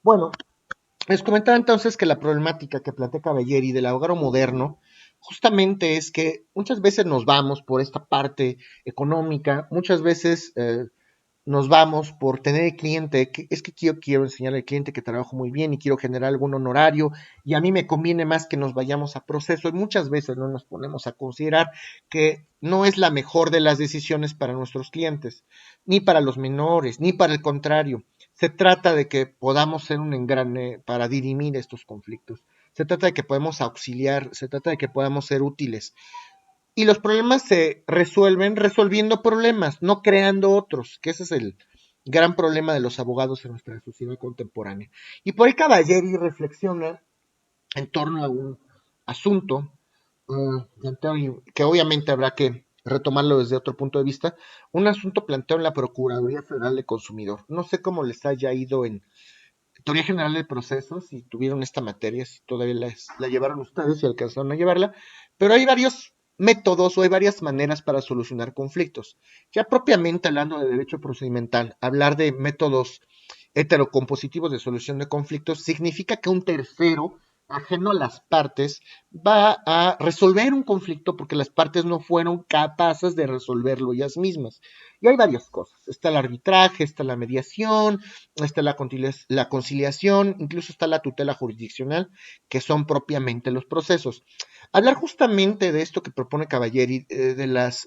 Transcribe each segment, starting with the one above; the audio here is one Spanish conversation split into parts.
Bueno, les comentaba entonces que la problemática que plantea Cavalieri del abogado moderno justamente es que muchas veces nos vamos por esta parte económica, muchas veces nos vamos por tener el cliente, que es que yo quiero enseñarle al cliente que trabajo muy bien y quiero generar algún honorario y a mí me conviene más que nos vayamos a proceso y muchas veces no nos ponemos a considerar que no es la mejor de las decisiones para nuestros clientes, ni para los menores, ni para el contrario. Se trata de que podamos ser un engrane para dirimir estos conflictos. Se trata de que podamos auxiliar, se trata de que podamos ser útiles. Y los problemas se resuelven resolviendo problemas, no creando otros, que ese es el gran problema de los abogados en nuestra sociedad contemporánea. Y por ahí Cavalieri reflexiona en torno a un asunto que obviamente habrá que retomarlo desde otro punto de vista, un asunto planteado en la Procuraduría Federal de Consumidor. No sé cómo les haya ido en Teoría General de Procesos, si tuvieron esta materia, si todavía la llevaron ustedes, si alcanzaron a llevarla, pero hay varios métodos o hay varias maneras para solucionar conflictos. Ya propiamente hablando de derecho procedimental, hablar de métodos heterocompositivos de solución de conflictos significa que un tercero ajeno a las partes va a resolver un conflicto porque las partes no fueron capaces de resolverlo ellas mismas. Y hay varias cosas. Está el arbitraje, está la mediación, está la conciliación, incluso está la tutela jurisdiccional, que son propiamente los procesos. Hablar justamente de esto que propone Cavalieri, de las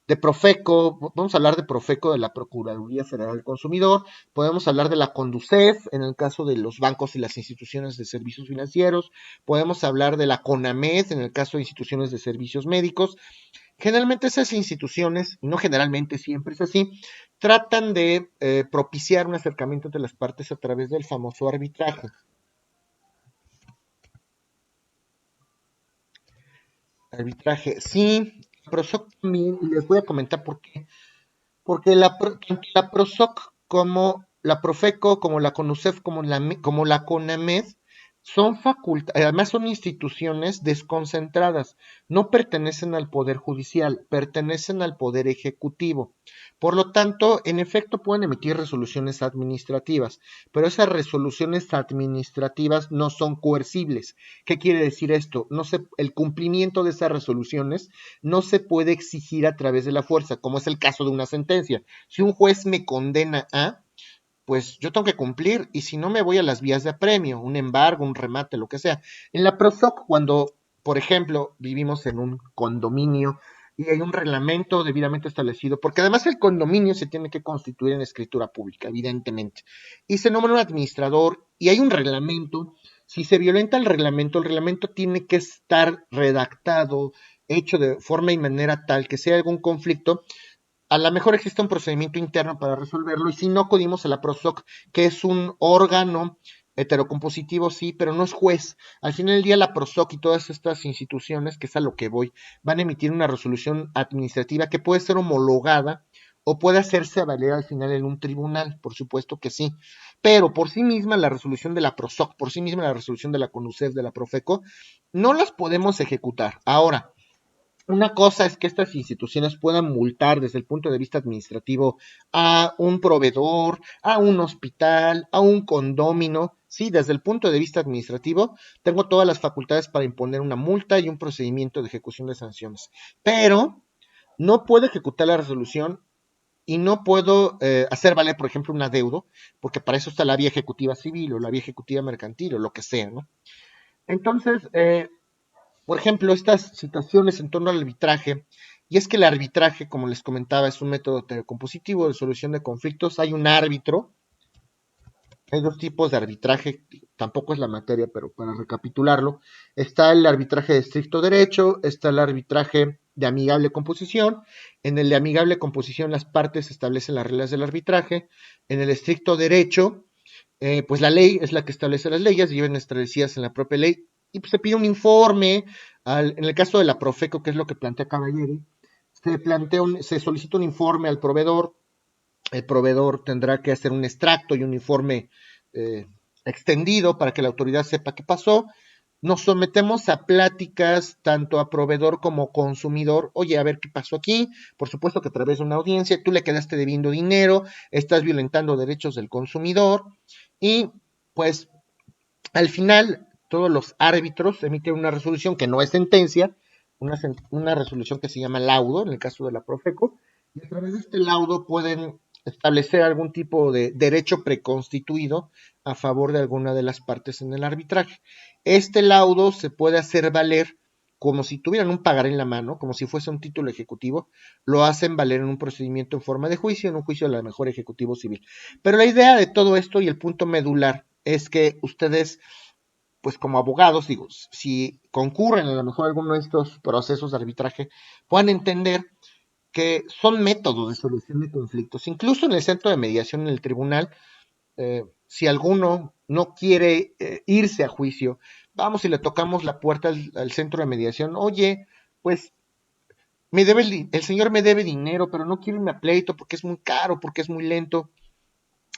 de Profeco, vamos a hablar de Profeco de la Procuraduría Federal del Consumidor, podemos hablar de la Conducef en el caso de los bancos y las instituciones de servicios financieros, podemos hablar de la CONAMED en el caso de instituciones de servicios médicos. Generalmente esas instituciones, no generalmente, siempre es así, tratan de propiciar un acercamiento entre las partes a través del famoso arbitraje. Arbitraje, sí, PROSOC también, y les voy a comentar por qué. Porque tanto la PROSOC como la Profeco, como la CONUCEF, como la CONAMED, además son instituciones desconcentradas, no pertenecen al Poder Judicial, pertenecen al Poder Ejecutivo. Por lo tanto, en efecto, pueden emitir resoluciones administrativas, pero esas resoluciones administrativas no son coercibles. ¿Qué quiere decir esto? El cumplimiento de esas resoluciones no se puede exigir a través de la fuerza, como es el caso de una sentencia. Si un juez me condena a, pues yo tengo que cumplir, y si no me voy a las vías de apremio, un embargo, un remate, lo que sea. En la PROSOC, cuando, por ejemplo, vivimos en un condominio y hay un reglamento debidamente establecido, porque además el condominio se tiene que constituir en escritura pública, evidentemente, y se nombra un administrador y hay un reglamento. Si se violenta el reglamento tiene que estar redactado, hecho de forma y manera tal que si hay algún conflicto, a lo mejor existe un procedimiento interno para resolverlo, y si no, acudimos a la PROSOC, que es un órgano heterocompositivo, sí, pero no es juez. Al final del día, la PROSOC y todas estas instituciones, que es a lo que voy, van a emitir una resolución administrativa que puede ser homologada o puede hacerse valer al final en un tribunal, por supuesto que sí. Pero por sí misma la resolución de la PROSOC, por sí misma la resolución de la CONUCEF, de la Profeco, no las podemos ejecutar. Ahora, una cosa es que estas instituciones puedan multar desde el punto de vista administrativo a un proveedor, a un hospital, a un condómino. Sí, desde el punto de vista administrativo, tengo todas las facultades para imponer una multa y un procedimiento de ejecución de sanciones. Pero no puedo ejecutar la resolución y no puedo hacer valer, por ejemplo, un adeudo, porque para eso está la vía ejecutiva civil o la vía ejecutiva mercantil o lo que sea, ¿no? Entonces, por ejemplo, estas situaciones en torno al arbitraje, y es que el arbitraje, como les comentaba, es un método compositivo de solución de conflictos. Hay un árbitro, hay dos tipos de arbitraje, tampoco es la materia, pero para recapitularlo, está el arbitraje de estricto derecho, está el arbitraje de amigable composición. En el de amigable composición las partes establecen las reglas del arbitraje. En el estricto derecho, pues la ley es la que establece las leyes, viven establecidas en la propia ley, y pues se pide un informe. En el caso de la Profeco, que es lo que plantea Cavalieri, se solicita un informe al proveedor. El proveedor tendrá que hacer un extracto y un informe eh, extendido para que la autoridad sepa qué pasó. Nos sometemos a pláticas tanto a proveedor como consumidor. Oye, a ver qué pasó aquí. Por supuesto que a través de una audiencia tú le quedaste debiendo dinero, estás violentando derechos del consumidor y pues al final todos los árbitros emiten una resolución que no es sentencia, una resolución que se llama laudo, en el caso de la Profeco, y a través de este laudo pueden establecer algún tipo de derecho preconstituido a favor de alguna de las partes en el arbitraje. Este laudo se puede hacer valer como si tuvieran un pagar en la mano, como si fuese un título ejecutivo, lo hacen valer en un procedimiento en forma de juicio, en un juicio de la mejor ejecutivo civil. Pero la idea de todo esto y el punto medular es que ustedes, pues como abogados, digo, si concurren a lo mejor a alguno de estos procesos de arbitraje, puedan entender que son métodos de solución de conflictos. Incluso en el centro de mediación en el tribunal, si alguno no quiere irse a juicio, vamos y le tocamos la puerta al centro de mediación. Oye, pues el señor me debe dinero, pero no quiero irme a pleito porque es muy caro, porque es muy lento.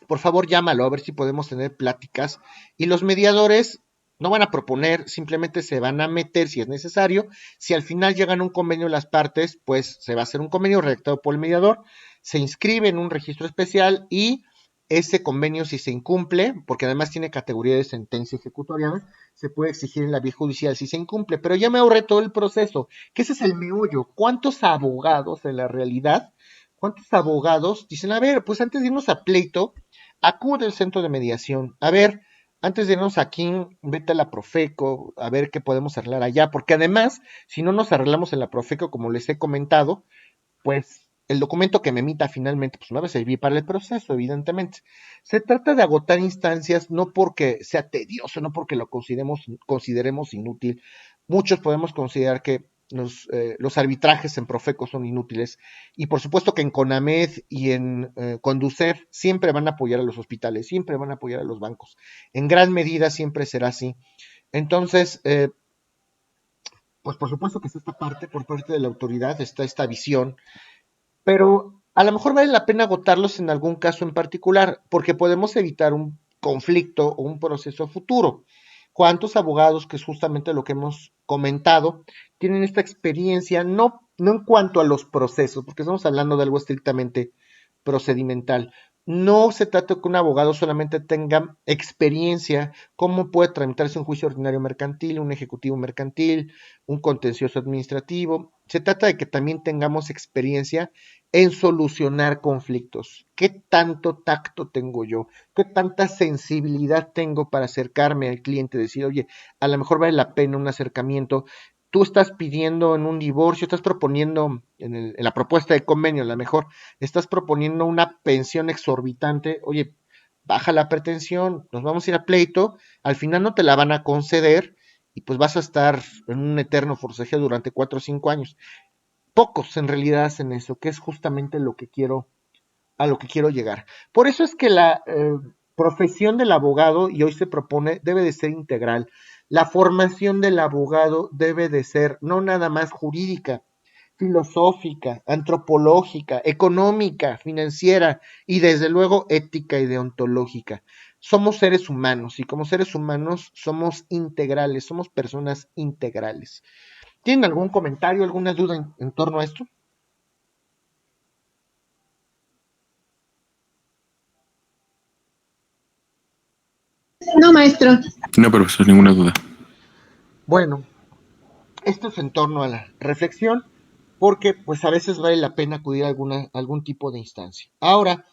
Por favor, llámalo a ver si podemos tener pláticas. Y los mediadores no van a proponer, simplemente se van a meter si es necesario. Si al final llegan a un convenio las partes, pues se va a hacer un convenio redactado por el mediador, se inscribe en un registro especial y ese convenio, si se incumple, porque además tiene categoría de sentencia ejecutorial, se puede exigir en la vía judicial si se incumple. Pero ya me ahorré todo el proceso, que ese es el meollo. ¿Cuántos abogados en la realidad, cuántos abogados dicen, a ver, pues antes de irnos a pleito, acude al centro de mediación? A ver, antes de irnos aquí, vete a la Profeco, a ver qué podemos arreglar allá, porque además, si no nos arreglamos en la Profeco, como les he comentado, pues el documento que me emita finalmente pues no va a servir para el proceso, evidentemente. Se trata de agotar instancias no porque sea tedioso, no porque lo consideremos inútil. Muchos podemos considerar que los arbitrajes en Profeco son inútiles y por supuesto que en CONAMED y en Conducef siempre van a apoyar a los hospitales, siempre van a apoyar a los bancos. En gran medida siempre será así. Entonces, pues por supuesto que está esta parte por parte de la autoridad, está esta visión, pero a lo mejor vale la pena agotarlos en algún caso en particular, porque podemos evitar un conflicto o un proceso futuro. ¿Cuántos abogados, que es justamente lo que hemos comentado, tienen esta experiencia, no en cuanto a los procesos, porque estamos hablando de algo estrictamente procedimental? No se trata de que un abogado solamente tenga experiencia, cómo puede tramitarse un juicio ordinario mercantil, un ejecutivo mercantil, un contencioso administrativo. Se trata de que también tengamos experiencia en solucionar conflictos. ¿Qué tanto tacto tengo yo? ¿Qué tanta sensibilidad tengo para acercarme al cliente? Decir, oye, a lo mejor vale la pena un acercamiento. Tú estás pidiendo en un divorcio, estás proponiendo en la propuesta de convenio, a lo mejor estás proponiendo una pensión exorbitante. Oye, baja la pretensión, nos vamos a ir a pleito, al final no te la van a conceder y pues vas a estar en un eterno forcejeo durante 4 o 5 años. Pocos en realidad hacen eso, que es justamente a lo que quiero llegar. Por eso es que la profesión del abogado, y hoy se propone, debe de ser integral. La formación del abogado debe de ser no nada más jurídica, filosófica, antropológica, económica, financiera y desde luego ética y deontológica. Somos seres humanos y como seres humanos somos integrales, somos personas integrales. ¿Tienen algún comentario, alguna duda en torno a esto? No, maestro. No, profesor, ninguna duda. Bueno, esto es en torno a la reflexión, porque pues a veces vale la pena acudir a algún tipo de instancia. Ahora,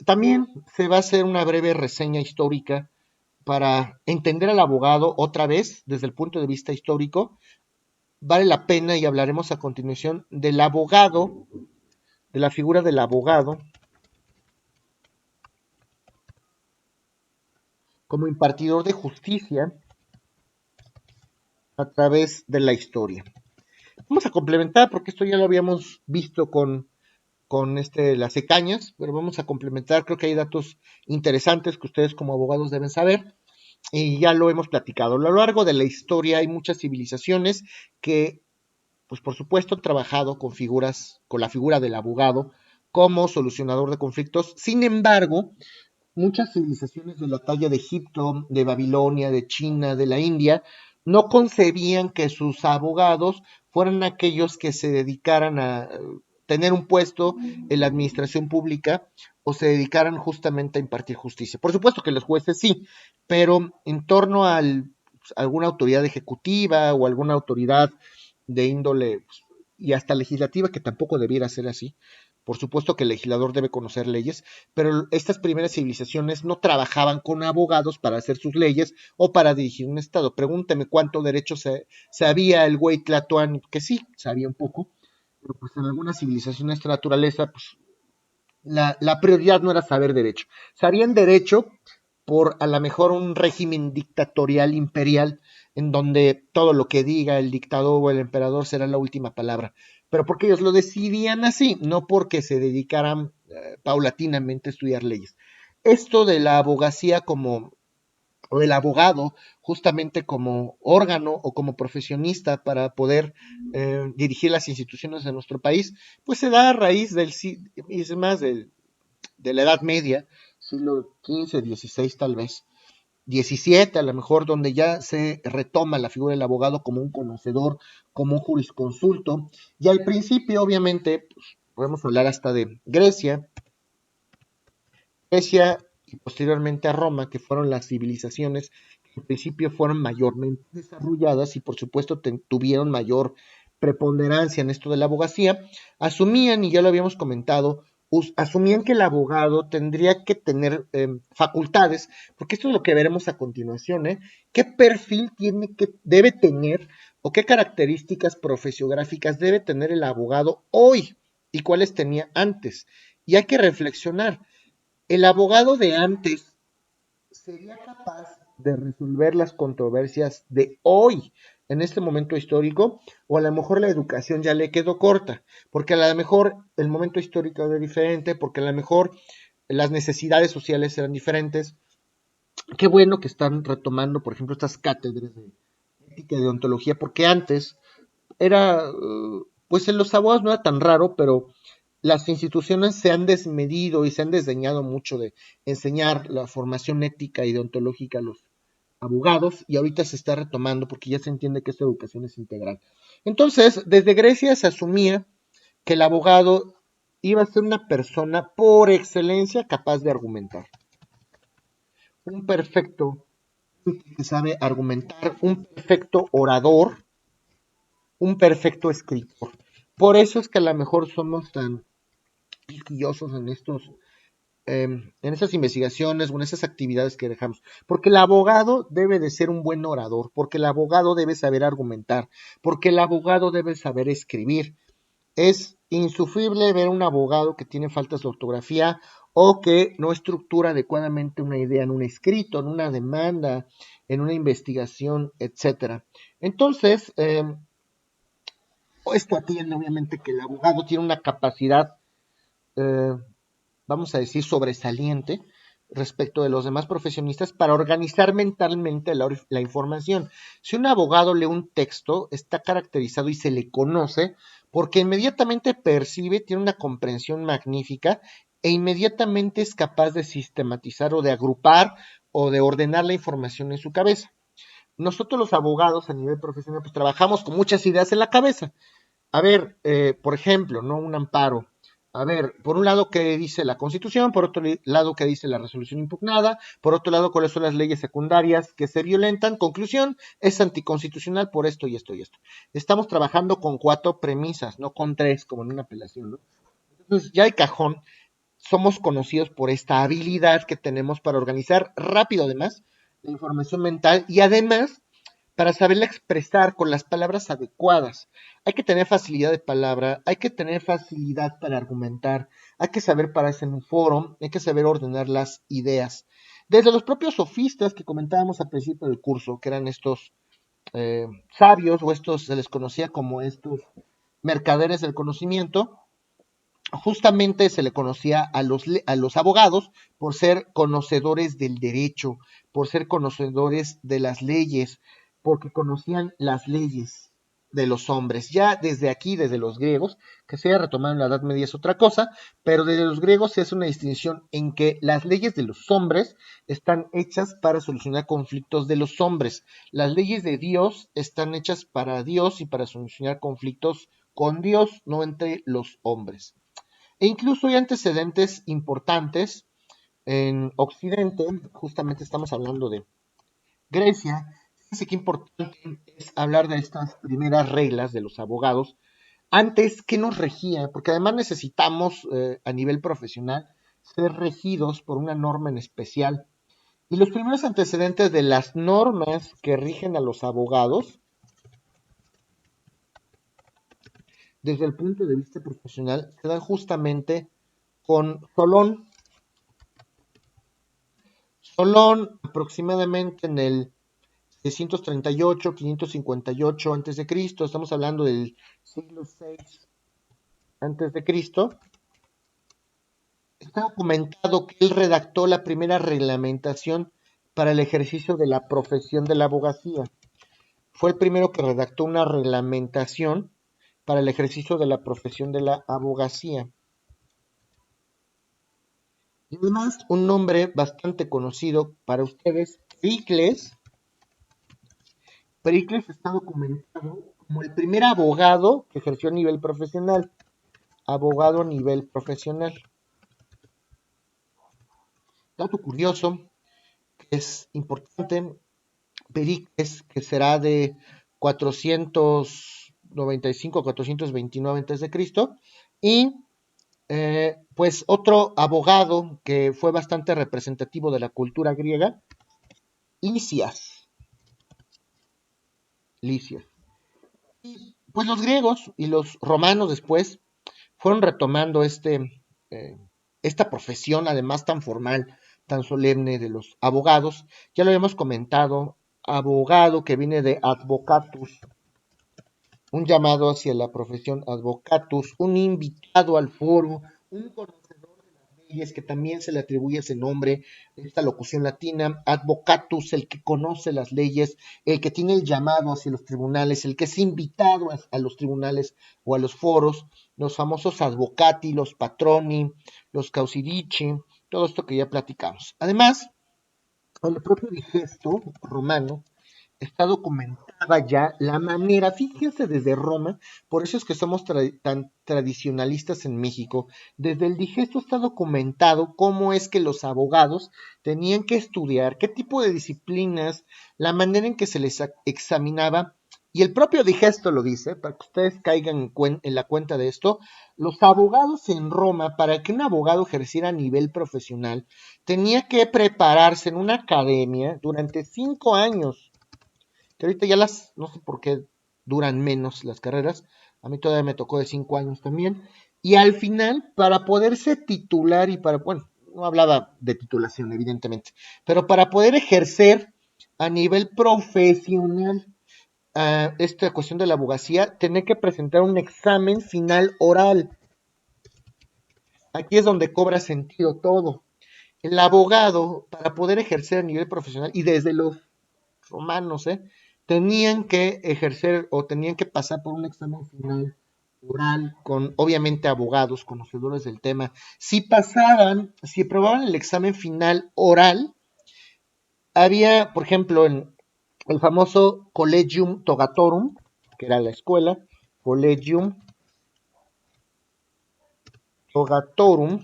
también se va a hacer una breve reseña histórica para entender al abogado otra vez desde el punto de vista histórico. Vale la pena y hablaremos a continuación del abogado, de la figura del abogado como impartidor de justicia a través de la historia. Vamos a complementar, porque esto ya lo habíamos visto con las ecañas, pero vamos a complementar, creo que hay datos interesantes que ustedes como abogados deben saber, y ya lo hemos platicado. A lo largo de la historia hay muchas civilizaciones que, pues por supuesto, han trabajado con la figura del abogado como solucionador de conflictos. Sin embargo, muchas civilizaciones de la talla de Egipto, de Babilonia, de China, de la India, no concebían que sus abogados fueran aquellos que se dedicaran a tener un puesto en la administración pública o se dedicaran justamente a impartir justicia. Por supuesto que los jueces sí, pero en torno a alguna autoridad ejecutiva o alguna autoridad de índole y hasta legislativa, que tampoco debiera ser así. Por supuesto que el legislador debe conocer leyes, pero estas primeras civilizaciones no trabajaban con abogados para hacer sus leyes o para dirigir un estado. Pregúnteme cuánto derecho sabía el güey Tlatoani, que sí, sabía un poco, pero pues en algunas civilizaciones de esta naturaleza, pues la prioridad no era saber derecho. Sabían derecho por a lo mejor un régimen dictatorial imperial en donde todo lo que diga el dictador o el emperador será la última palabra, pero porque ellos lo decidían así, no porque se dedicaran paulatinamente a estudiar leyes. Esto de la abogacía como o del abogado justamente como órgano o como profesionista para poder dirigir las instituciones de nuestro país, pues se da a raíz es más, de la Edad Media, siglo XV, XVI tal vez, 17 a lo mejor, donde ya se retoma la figura del abogado como un conocedor, como un jurisconsulto, y al principio obviamente pues, podemos hablar hasta de Grecia y posteriormente a Roma, que fueron las civilizaciones que al principio fueron mayormente desarrolladas y por supuesto tuvieron mayor preponderancia en esto de la abogacía, asumían, y ya lo habíamos comentado, asumían que el abogado tendría que tener facultades, porque esto es lo que veremos a continuación, ¿qué perfil debe tener o qué características profesiográficas debe tener el abogado hoy y cuáles tenía antes? Y hay que reflexionar, ¿el abogado de antes sería capaz de resolver las controversias de hoy, en este momento histórico? O a lo mejor la educación ya le quedó corta, porque a lo mejor el momento histórico era diferente, porque a lo mejor las necesidades sociales eran diferentes. Qué bueno que están retomando, por ejemplo, estas cátedras de ética y de ontología, porque antes era, pues en los abogados no era tan raro, pero las instituciones se han desmedido y se han desdeñado mucho de enseñar la formación ética y deontológica a los abogados y ahorita se está retomando porque ya se entiende que esta educación es integral. Entonces, desde Grecia se asumía que el abogado iba a ser una persona por excelencia capaz de argumentar. Un perfecto que sabe argumentar, un perfecto orador, un perfecto escritor. Por eso es que a lo mejor somos tan quisquillosos en esas investigaciones o en esas actividades que dejamos. Porque el abogado debe de ser un buen orador, porque el abogado debe saber argumentar, porque el abogado debe saber escribir. Es insufrible ver un abogado que tiene faltas de ortografía o que no estructura adecuadamente una idea en un escrito, en una demanda, en una investigación, etcétera. Entonces, esto atiende obviamente que el abogado tiene una capacidad eh, vamos a decir, sobresaliente respecto de los demás profesionistas para organizar mentalmente la información. Si un abogado lee un texto, está caracterizado y se le conoce porque inmediatamente percibe, tiene una comprensión magnífica e inmediatamente es capaz de sistematizar o de agrupar o de ordenar la información en su cabeza. Nosotros los abogados a nivel profesional pues trabajamos con muchas ideas en la cabeza. A ver, por ejemplo, ¿no? Un amparo. A ver, por un lado, ¿qué dice la Constitución? Por otro lado, ¿qué dice la resolución impugnada? Por otro lado, ¿cuáles son las leyes secundarias que se violentan? Conclusión, es anticonstitucional por esto y esto y esto. Estamos trabajando con 4 premisas, no con 3, como en una apelación, ¿no? Entonces, ya de cajón, somos conocidos por esta habilidad que tenemos para organizar rápido, además, la información mental y además para saberla expresar con las palabras adecuadas. Hay que tener facilidad de palabra, hay que tener facilidad para argumentar, hay que saber pararse en un foro, hay que saber ordenar las ideas. Desde los propios sofistas que comentábamos al principio del curso, que eran estos sabios o estos se les conocía como estos mercaderes del conocimiento, justamente se le conocía a los abogados por ser conocedores del derecho, por ser conocedores de las leyes, porque conocían las leyes de los hombres. Ya desde aquí, desde los griegos, que se haya retomado en la Edad Media es otra cosa, pero desde los griegos se hace una distinción en que las leyes de los hombres están hechas para solucionar conflictos de los hombres. Las leyes de Dios están hechas para Dios y para solucionar conflictos con Dios, no entre los hombres. E incluso hay antecedentes importantes en Occidente, justamente estamos hablando de Grecia. Fíjense qué importante es hablar de estas primeras reglas de los abogados. Antes, ¿qué nos regía? Porque además necesitamos a nivel profesional ser regidos por una norma en especial. Y los primeros antecedentes de las normas que rigen a los abogados, desde el punto de vista profesional, se dan justamente con Solón. Solón, aproximadamente en el 638, 558 a.C., estamos hablando del siglo VI a.C., está documentado que él redactó la primera reglamentación para el ejercicio de la profesión de la abogacía. Fue el primero que redactó una reglamentación para el ejercicio de la profesión de la abogacía. Y además, un nombre bastante conocido para ustedes, Pericles. Pericles está documentado como el primer abogado que ejerció a nivel profesional. Abogado a nivel profesional. Dato curioso, que es importante, Pericles, que será de 495 a 429 a.C., y pues otro abogado que fue bastante representativo de la cultura griega, Lisias. Lisias. Y pues los griegos y los romanos después fueron retomando esta profesión, además tan formal, tan solemne de los abogados. Ya lo habíamos comentado, abogado que viene de advocatus, un llamado hacia la profesión advocatus, un invitado al foro, un conocedor de las leyes, que también se le atribuye ese nombre, esta locución latina, advocatus, el que conoce las leyes, el que tiene el llamado hacia los tribunales, el que es invitado a los tribunales o a los foros, los famosos advocati, los patroni, los causidici, todo esto que ya platicamos. Además, el propio digesto romano está documentada ya la manera, fíjense desde Roma, por eso es que somos tan tradicionalistas en México, desde el digesto está documentado cómo es que los abogados tenían que estudiar, qué tipo de disciplinas, la manera en que se les examinaba, y el propio digesto lo dice, para que ustedes caigan en la cuenta de esto, los abogados en Roma, para que un abogado ejerciera a nivel profesional, tenía que prepararse en una academia durante 5 años, que ahorita ya no sé por qué duran menos las carreras, a mí todavía me tocó de 5 años también, y al final, para poderse titular y bueno, no hablaba de titulación, evidentemente, pero para poder ejercer a nivel profesional esta cuestión de la abogacía, tenía que presentar un examen final oral. Aquí es donde cobra sentido todo. El abogado, para poder ejercer a nivel profesional, y desde los romanos, tenían que ejercer o tenían que pasar por un examen final oral con obviamente abogados, conocedores del tema. Si aprobaban el examen final oral, había, por ejemplo, en el famoso Collegium Togatorum, que era la escuela, Collegium Togatorum,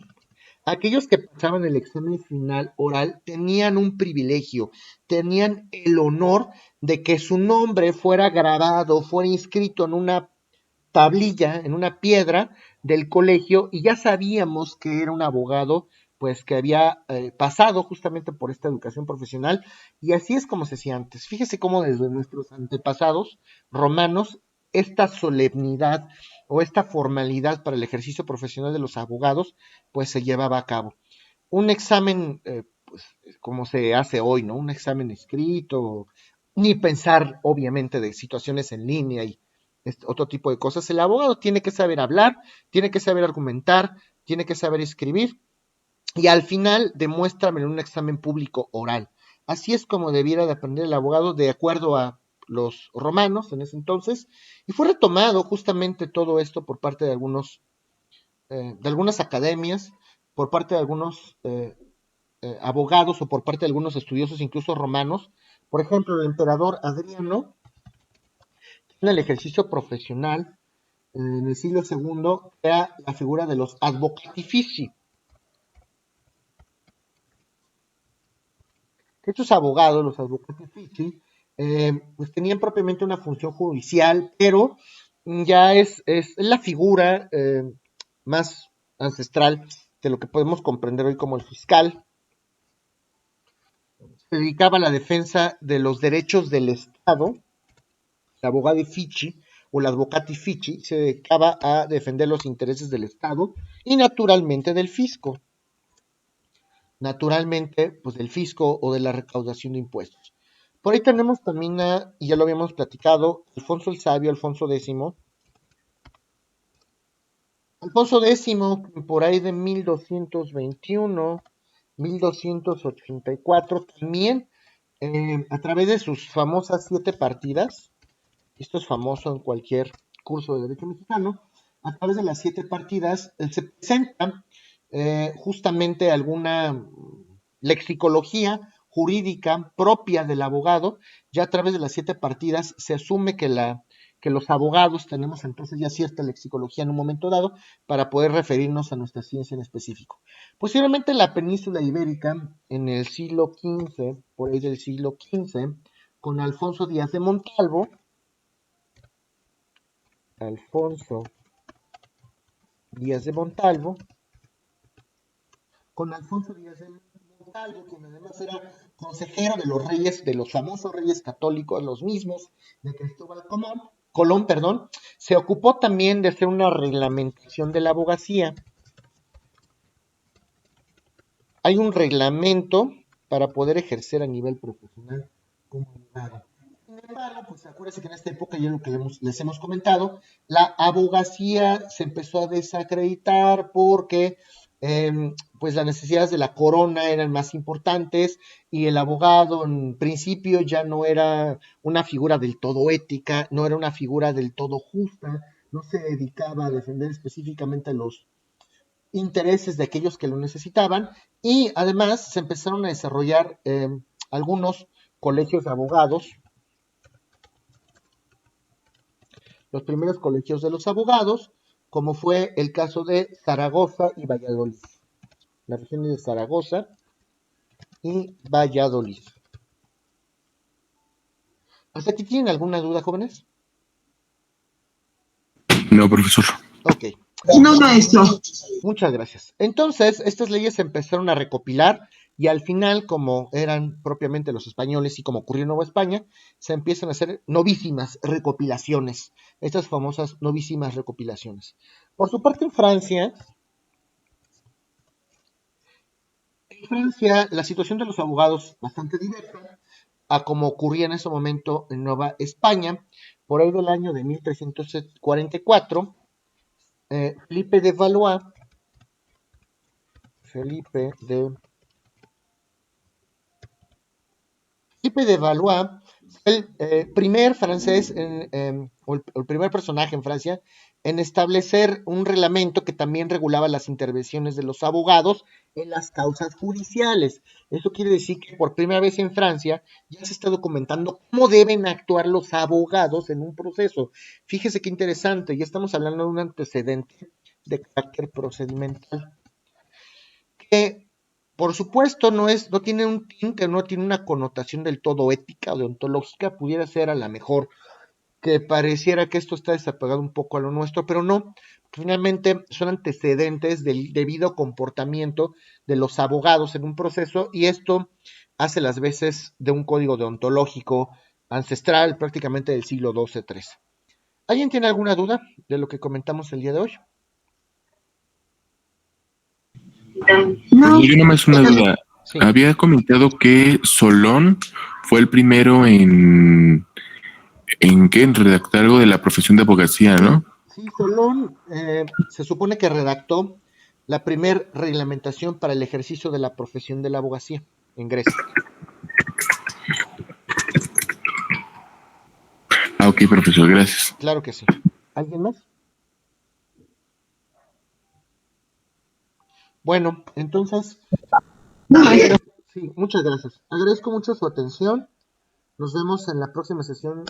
aquellos que pasaban el examen final oral tenían un privilegio, tenían el honor de que su nombre fuera grabado, fuera inscrito en una tablilla, en una piedra del colegio, y ya sabíamos que era un abogado, pues que había pasado justamente por esta educación profesional, y así es como se hacía antes. Fíjese cómo desde nuestros antepasados romanos, esta solemnidad o esta formalidad para el ejercicio profesional de los abogados, pues se llevaba a cabo. Un examen, pues, como se hace hoy, ¿no? Un examen escrito, ni pensar, obviamente, de situaciones en línea y otro tipo de cosas. El abogado tiene que saber hablar, tiene que saber argumentar, tiene que saber escribir, y al final demuéstrame en un examen público oral. Así es como debiera de aprender el abogado de acuerdo a los romanos en ese entonces, y fue retomado justamente todo esto por parte de algunas academias, por parte de algunos abogados o por parte de algunos estudiosos, incluso romanos. Por ejemplo, el emperador Adriano, en el ejercicio profesional, en el siglo II, crea la figura de los advocatifici. Estos abogados, los advocatifici, pues tenían propiamente una función judicial, pero ya es la figura más ancestral de lo que podemos comprender hoy como el fiscal. Se dedicaba a la defensa de los derechos del Estado. El abogatifici o el advocatifici se dedicaba a defender los intereses del Estado y naturalmente del fisco. Naturalmente, pues del fisco o de la recaudación de impuestos. Por ahí tenemos también, y ya lo habíamos platicado, Alfonso el Sabio, Alfonso X. Alfonso X, por ahí de 1221, 1284, también a través de sus famosas 7 partidas, esto es famoso en cualquier curso de Derecho Mexicano, a través de las 7 partidas se presenta justamente alguna lexicología jurídica propia del abogado. Ya a través de las 7 partidas se asume que los abogados tenemos entonces ya cierta lexicología en un momento dado para poder referirnos a nuestra ciencia en específico. Posiblemente en la península ibérica, en el siglo XV, por ahí del siglo XV, con Alfonso Díaz de Montalvo, Alfonso Díaz de Montalvo, con Alfonso Díaz de Montalvo, quien además era consejero de los reyes, de los famosos reyes católicos, los mismos de Cristóbal Colón, perdón, se ocupó también de hacer una reglamentación de la abogacía. Hay un reglamento para poder ejercer a nivel profesional como abogado. Sin embargo, pues acuérdense que en esta época, ya lo que les hemos comentado, la abogacía se empezó a desacreditar porque pues las necesidades de la corona eran más importantes y el abogado en principio ya no era una figura del todo ética, no era una figura del todo justa, no se dedicaba a defender específicamente a los intereses de aquellos que lo necesitaban y además se empezaron a desarrollar algunos colegios de abogados, los primeros colegios de los abogados, como fue el caso de Zaragoza y Valladolid, las regiones de Zaragoza y Valladolid. ¿Hasta aquí tienen alguna duda, jóvenes? No, profesor. Ok. No, maestro. Muchas gracias. Entonces, estas leyes se empezaron a recopilar y al final, como eran propiamente los españoles y como ocurrió en Nueva España, se empiezan a hacer novísimas recopilaciones, estas famosas novísimas recopilaciones. Por su parte, en Francia, la situación de los abogados bastante diversa a como ocurría en ese momento en Nueva España, por ahí del año de 1344, Felipe de Valois, Felipe de Valois fue el primer francés o el primer personaje en Francia en establecer un reglamento que también regulaba las intervenciones de los abogados en las causas judiciales. Eso quiere decir que por primera vez en Francia ya se está documentando cómo deben actuar los abogados en un proceso. Fíjese qué interesante, ya estamos hablando de un antecedente de carácter procedimental que por supuesto no tiene un tinte, no tiene una connotación del todo ética o deontológica, pudiera ser a la mejor que pareciera que esto está desapegado un poco a lo nuestro, pero no, finalmente son antecedentes del debido comportamiento de los abogados en un proceso y esto hace las veces de un código deontológico ancestral prácticamente del siglo XII-XIII. ¿Alguien tiene alguna duda de lo que comentamos el día de hoy? No. Yo nomás una duda. Sí. Había comentado que Solón fue el primero en redactar algo de la profesión de abogacía, ¿no? Sí, Solón se supone que redactó la primer reglamentación para el ejercicio de la profesión de la abogacía en Grecia. Ah, ok, profesor, gracias. Claro que sí. ¿Alguien más? Bueno, entonces, No, maestro. sí, muchas gracias. Agradezco mucho su atención. Nos vemos en la próxima sesión